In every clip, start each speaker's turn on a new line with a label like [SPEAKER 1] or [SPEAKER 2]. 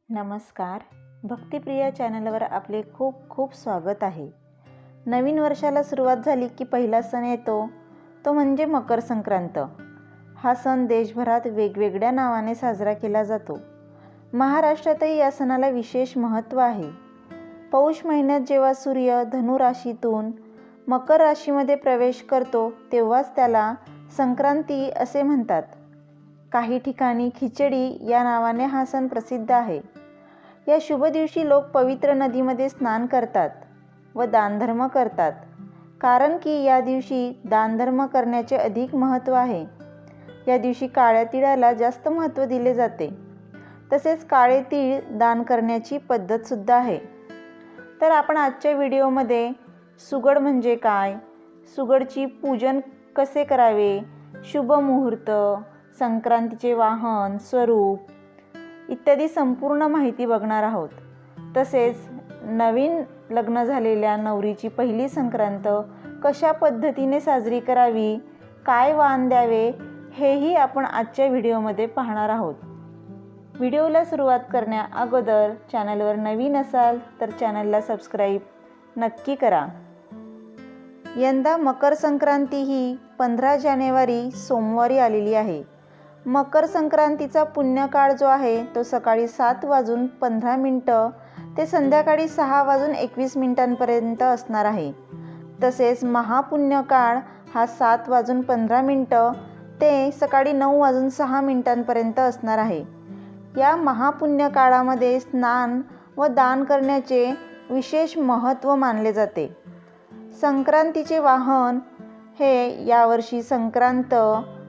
[SPEAKER 1] नमस्कार. भक्तिप्रिया चॅनलवर आपले खूप खूप स्वागत आहे. नवीन वर्षाला सुरुवात झाली की पहिला सण येतो तो म्हणजे मकर संक्रांत. हा सण देशभरात वेगवेगळ्या नावाने साजरा केला जातो. महाराष्ट्रातही या सणाला विशेष महत्त्व आहे. पौष महिन्यात जेव्हा सूर्य धनु राशीतून मकर राशीमध्ये प्रवेश करतो तेव्हाच त्याला संक्रांती असे म्हणतात. काही ठिकाणी खिचडी या नावाने हा सण प्रसिद्ध आहे. या शुभ दिवशी लोक पवित्र नदीमध्ये स्नान करतात व दानधर्म करतात, कारण की या दिवशी दानधर्म करण्याचे अधिक महत्त्व आहे. या दिवशी काळ्या तिळाला जास्त महत्त्व दिले जाते. तसेच काळे तीळ दान करण्याची पद्धतसुद्धा आहे. तर आपण आजच्या व्हिडिओमध्ये सुगड म्हणजे काय, सुगडची पूजन कसे करावे, शुभ मुहूर्त, संक्रांतीचे वाहन, स्वरूप इत्यादी संपूर्ण माहिती बघणार आहोत. तसेच नवीन लग्न झालेल्या नवरीची पहिली संक्रांत कशा पद्धतीने साजरी करावी, काय वाण द्यावे, हेही आपण आजच्या व्हिडिओमध्ये पाहणार आहोत. व्हिडिओला सुरुवात करण्या अगोदर चॅनलवर नवीन असाल तर चॅनलला सबस्क्राईब नक्की करा. यंदा मकर संक्रांती ही 15 जानेवारी सोमवारी आलेली आहे. मकर संक्रांतीचा पुण्यकाळ जो आहे तो सकाळी 7:15 ते संध्याकाळी 6:21 असणार आहे. तसेच महापुण्यकाळ हा 7:15 ते सकाळी 9:06 असणार आहे. या महापुण्यकाळामध्ये स्नान व दान करण्याचे विशेष महत्त्व मानले जाते. संक्रांतीचे वाहन हे यावर्षी संक्रांत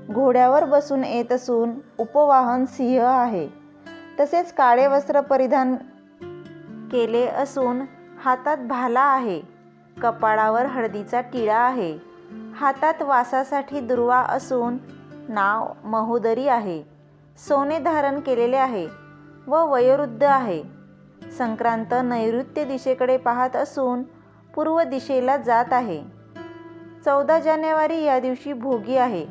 [SPEAKER 1] घोड्यावर बसून येत असून उपवाहन सिंह आहे. तसेच काळे वस्त्र परिधान केले असून हातात भाला आहे. कपाळावर हळदीचा टिळा आहे. हातात वासासाठी दुर्वा असून नाव महोदरी आहे. सोने धारण केलेले आहे व वयोवृद्ध आहे. संक्रांत नैऋत्य दिशेकडे पाहत असून पूर्व दिशेला जात आहे. 14 जानेवारी या दिवशी भोगी आहे.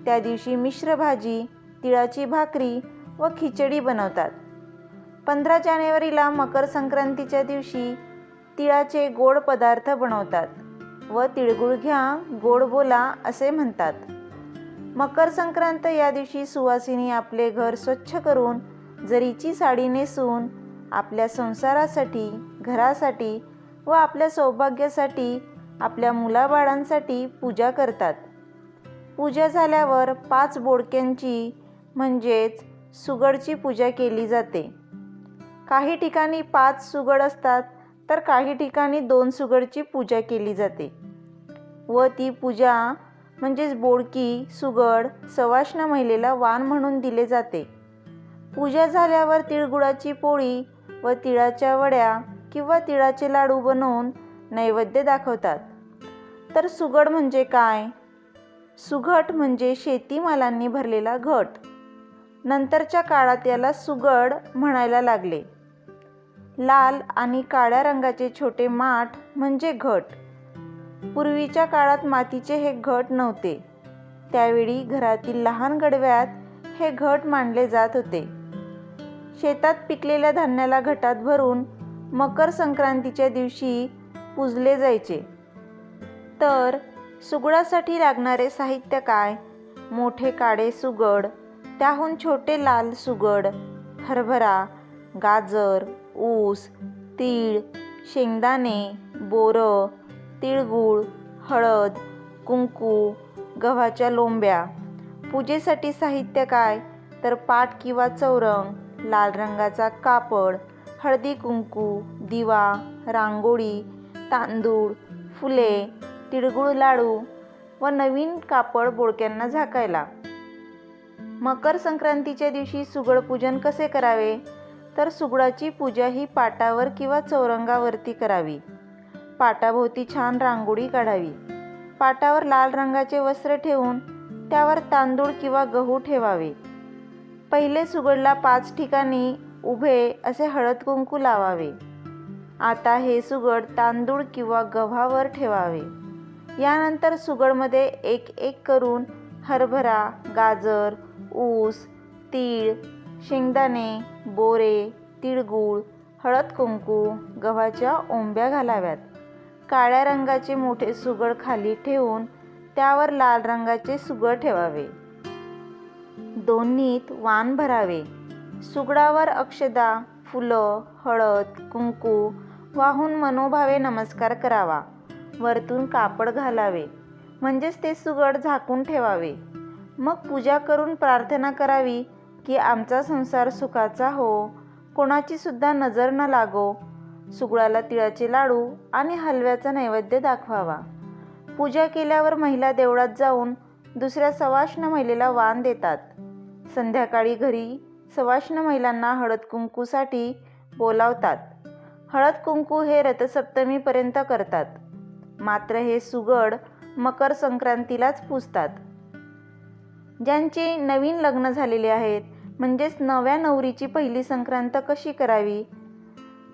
[SPEAKER 1] त्या दिवशी मिश्र भाजी, तिळाची भाकरी व खिचडी बनवतात. 15 जानेवारीला मकर संक्रांतीच्या दिवशी तिळाचे गोड पदार्थ बनवतात व तिळगुळ घ्या गोड बोला असे म्हणतात. मकर संक्रांत या दिवशी सुवासिनी आपले घर स्वच्छ करून जरीची साडी नेसून आपल्या संसारासाठी, घरासाठी व आपल्या सौभाग्यासाठी, आपल्या मुलाबाळांसाठी पूजा करतात. पूजा झाल्यावर 5 बोडक्यांची म्हणजेच सुगडची पूजा केली जाते. काही ठिकाणी 5 सुगड असतात तर काही ठिकाणी 2 सुगडची पूजा केली जाते व ती पूजा म्हणजेच बोडकी सुगड सवाष्ण महिलेला वाण म्हणून दिले जाते. पूजा झाल्यावर तिळगुळाची पोळी व तिळाच्या वड्या किंवा तिळाचे लाडू बनवून नैवेद्य दाखवतात. तर सुगड म्हणजे काय? सुघट म्हणजे शेतीमालांनी भरलेला घट. नंतरच्या काळात याला सुगड म्हणायला लागले. लाल आणि काळ्या रंगाचे छोटे माठ म्हणजे घट. पूर्वीच्या काळात मातीचे हे घट नव्हते. त्यावेळी घरातील लहान गडव्यात हे घट मांडले जात होते. शेतात पिकलेल्या धान्याला घटात भरून मकर संक्रांतीच्या दिवशी पूजले जायचे. तर सुगडासाठी लागणारे साहित्य काय? मोठे काळे सुगड, त्याहून छोटे लाल सुगड, हरभरा, गाजर, ऊस, तीळ, शेंगदाणे, बोरं, तिळगूळ, हळद, कुंकू, गव्हाच्या लोंब्या. पूजेसाठी साहित्य काय? तर पाट किंवा चौरंग, लाल रंगाचा कापड, हळदी कुंकू, दिवा, रांगोळी, तांदूळ, फुले, तिळगुळ लाडू व नवीन कापड बोडक्यांना झाकायला. मकर संक्रांतीच्या दिवशी सुगड पूजन कसे करावे? तर सुगडाची पूजा ही पाटावर किंवा चौरंगावरती करावी. पाटाभोवती छान रांगोळी काढावी. पाटावर लाल रंगाचे वस्त्र ठेवून त्यावर तांदूळ किंवा गहू ठेवावे. पहिले सुगडला 5 ठिकाणी उभे असे हळद कुंकू लावावे. आता हे सुगड तांदूळ किंवा गव्हावर ठेवावे. यानंतर सुगडमध्ये एक एक करून हरभरा, गाजर, ऊस, तीळ, शेंगदाणे, बोरे, तिळगूळ, हळद कुंकू, गव्हाच्या ओंब्या घालाव्यात. काळ्या रंगाचे मोठे सुगड खाली ठेवून त्यावर लाल रंगाचे सुगड ठेवावे. दोन्हीत वाण भरावे. सुगडावर अक्षदा, फुलं, हळद, कुंकू वाहून मनोभावे नमस्कार करावा. वरतून कापड घालावे, म्हणजेच ते सुगड झाकून ठेवावे. मग पूजा करून प्रार्थना करावी की आमचा संसार सुखाचा हो, कोणाची सुद्धा नजर न लागो. सुगडाला तिळाचे लाडू आणि हलव्याचा नैवेद्य दाखवावा. पूजा केल्यावर महिला देवळात जाऊन दुसऱ्या सवाष्ण महिलेला वाण देतात. संध्याकाळी घरी सवाष्ण महिलांना हळद कुंकूसाठी बोलावतात. हळद कुंकू हे रथसप्तमीपर्यंत करतात. मात्र हे सुगड मकर संक्रांतीलाच पुजतात. ज्यांचे नवीन लग्न झालेले आहेत, म्हणजेच नव्या नवरीची पहिली संक्रांत कशी करावी?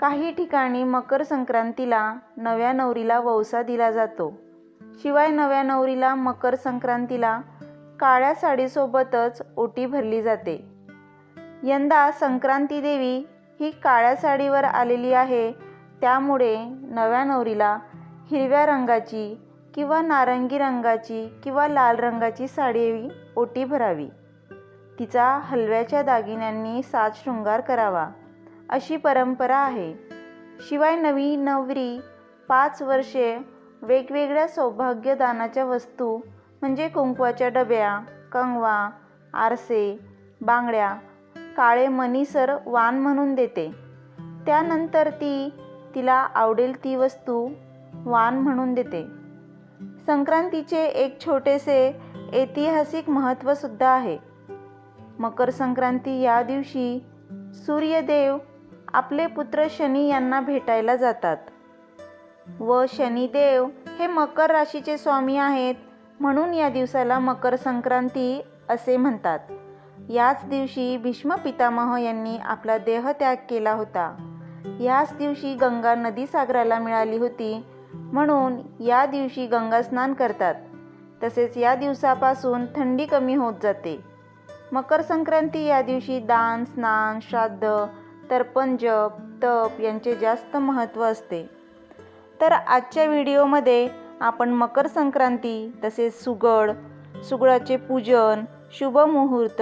[SPEAKER 1] काही ठिकाणी मकर संक्रांतीला नव्या नवरीला वौसा दिला जातो. शिवाय नव्या नवरीला मकर संक्रांतीला काळ्या साडीसोबतच ओटी भरली जाते. यंदा संक्रांती देवी ही काळ्या साडीवर आलेली आहे, त्यामुळे नव्या नवरीला हिरव्या रंगाची किंवा नारंगी रंगाची किंवा लाल रंगाची साडी ओटी भरावी. तिचा हलव्याच्या दागिन्यांनी साज शृंगार करावा, अशी परंपरा आहे. शिवाय नवी नवरी 5 वर्षे वेगवेगळ्या सौभाग्यदानाच्या वस्तू म्हणजे कुंकवाच्या डब्या, कंगवा, आरसे, बांगड्या, काळे मणीसर वाण म्हणून देते. त्यानंतर ती तिला आवडेल ती वस्तू वाण म्हणून देते. संक्रांतीचे एक छोटेसे ऐतिहासिक महत्त्व सुद्धा आहे. मकर संक्रांती या दिवशी सूर्यदेव आपले पुत्र शनी यांना भेटायला जातात व शनिदेव हे मकर राशीचे स्वामी आहेत, म्हणून या दिवसाला मकर संक्रांती असे म्हणतात. याच दिवशी भीष्म पितामह यांनी आपला देहत्याग केला होता. याच दिवशी गंगा नदी सागराला मिळाली होती, म्हणून या दिवशी गंगा स्नान करतात. तसेच या दिवसापासून थंडी कमी होत जाते. मकर संक्रांती या दिवशी दान, स्नान, श्राद्ध, तर्पण, जप, तप यांचे जास्त महत्त्व असते. तर आजच्या व्हिडिओमध्ये आपण मकर संक्रांती तसेच सुगडाचे पूजन, शुभ मुहूर्त,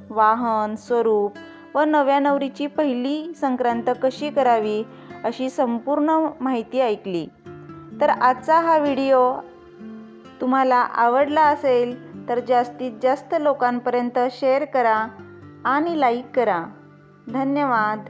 [SPEAKER 1] वाहन, स्वरूप व नव्या नवरीची पहिली संक्रांत कशी करावी अशी संपूर्ण माहिती ऐकली. तर आजचा हा व्हिडिओ तुम्हाला आवडला असेल तर जास्तीत जास्त लोकांपर्यंत शेअर करा आणि लाईक करा. धन्यवाद.